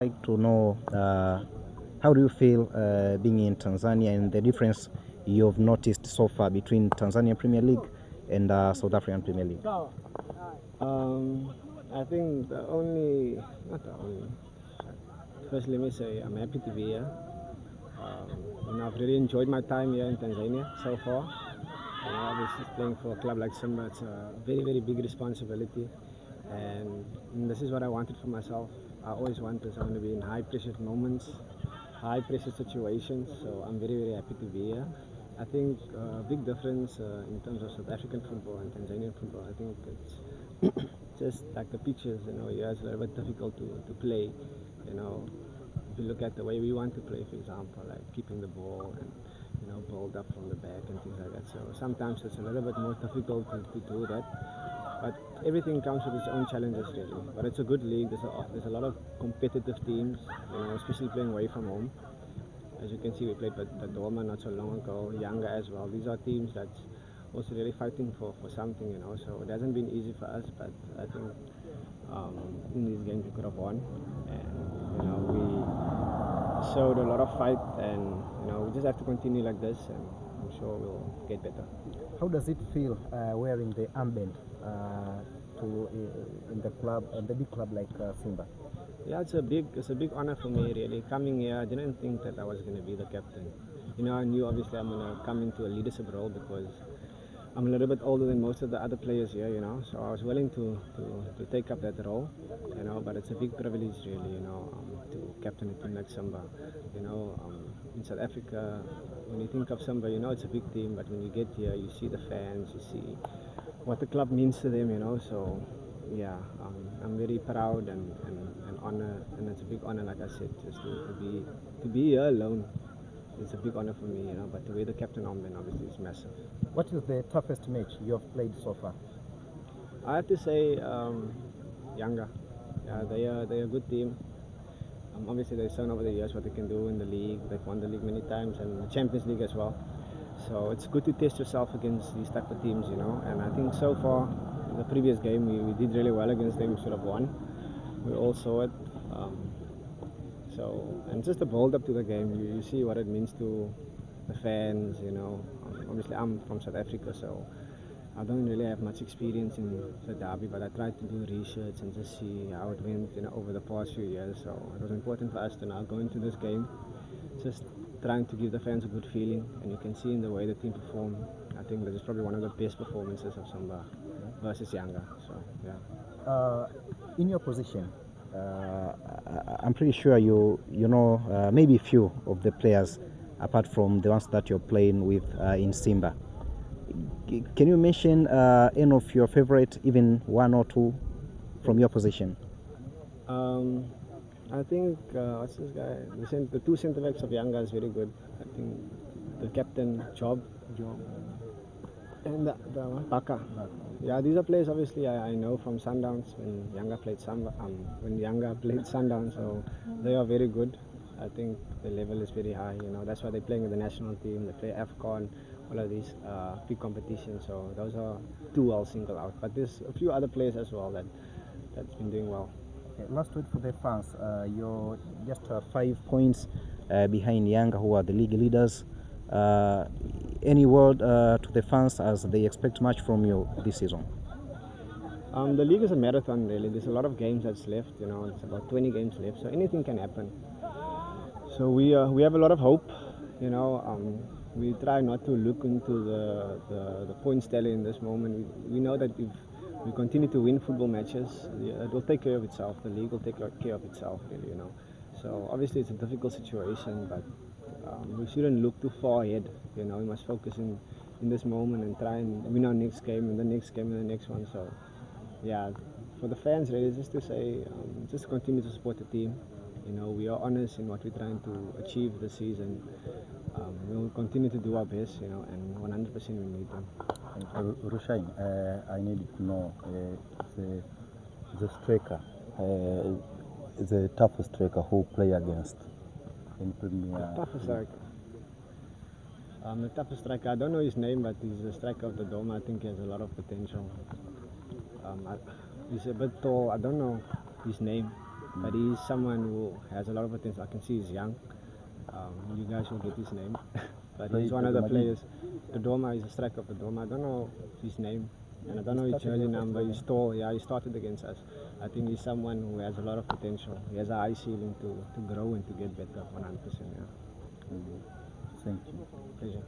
Like to know how do you feel being in Tanzania and the difference you've noticed so far between Tanzania Premier League and South African Premier League? I think not the only. First, let me say I'm happy to be here. I've really enjoyed my time here in Tanzania so far. Obviously, playing for a club like Simba, it's a very, very big responsibility. And this is what I wanted for myself. I always wanted someone to be in high pressure moments, high pressure situations. So I'm very, very happy to be here. I think a big difference in terms of South African football and Tanzanian football, I think it's just like the pitches, yeah, it's a little bit difficult to play, you know. If you look at the way we want to play, for example, like keeping the ball and build up from the back and things like that. So sometimes it's a little bit more difficult to do that. But everything comes with its own challenges, really. But it's a good league. There's a lot of competitive teams, especially playing away from home. As you can see, we played the Dorma not so long ago, Yanga as well. These are teams that's also really fighting for something, So it hasn't been easy for us, but I think in these games we could have won. And, we showed a lot of fight, and, we just have to continue like this, and I'm sure we'll get better. How does it feel wearing the armband in the club, and the big club like Simba? Yeah, it's a big honor for me, really. Coming here, I didn't think that I was going to be the captain. I knew obviously I'm going to come into a leadership role because I'm a little bit older than most of the other players here, So I was willing to take up that role, But it's a big privilege, really, to captain a team like Simba. In South Africa, when you think of Simba, it's a big team, but when you get here, you see the fans, you see what the club means to them, So yeah, I'm very proud and honor, and it's a big honor, like I said, just to be here alone. It's a big honor for me, But to wear the captain armband obviously is massive. What is the toughest match you have played so far? I have to say, Yanga. Yeah, they're a good team. Obviously, they've shown over the years what they can do in the league. They've won the league many times and the Champions League as well. So it's good to test yourself against these type of teams, And I think so far, in the previous game, we did really well against them. We should have won. We all saw it. And just the build up to the game, you see what it means to the fans, Obviously, I'm from South Africa, so I don't really have much experience in the derby, but I tried to do research and just see how it went, over the past few years. So it was important for us to now go into this game, just trying to give the fans a good feeling, and you can see in the way the team performed. I think that is probably one of the best performances of Simba versus Yanga. So yeah. In your position, I'm pretty sure you know maybe few of the players apart from the ones that you're playing with in Simba. Can you mention any of your favorite, even one or two from your position? I think what's this guy? The two centre backs of Yanga is very good. I think the captain Job, and the Bacca. Yeah, these are players obviously I know from Sundowns when Yanga played Sundowns, so they are very good. I think the level is very high. That's why they're playing with the national team. They play AFCON, all of these big competitions. So those are two I'll single out. But there's a few other players as well that's been doing well. Okay, last word for the fans. You're just 5 points behind Yanga, who are the league leaders. Any word to the fans as they expect much from you this season? The league is a marathon, really. There's a lot of games that's left. It's about 20 games left, so anything can happen. So we have a lot of hope. We try not to look into the points tally in this moment. We know that if we continue to win football matches, it will take care of itself. The league will take care of itself, really. So obviously it's a difficult situation, but we shouldn't look too far ahead. We must focus in this moment and try and win our next game and the next game and the next one. So yeah, for the fans, really, just to say, just continue to support the team. We are honest in what we're trying to achieve this season. We will continue to do our best, and 100% we need them. Rushine, I need to know the striker, the toughest striker who play against in Premier. Toughest striker. The toughest striker, I don't know his name, but he's the striker of the Dome. I think he has a lot of potential. He's a bit tall. I don't know his name. But he's someone who has a lot of potential. I can see he's young. You guys will get his name. But he's one of the players. Dodoma is a striker for Dodoma. I don't know his name. And I don't know his jersey number. He's tall. Yeah, he started against us. I think he's someone who has a lot of potential. He has a high ceiling to grow and to get better 100%. Yeah. Thank you. Pleasure.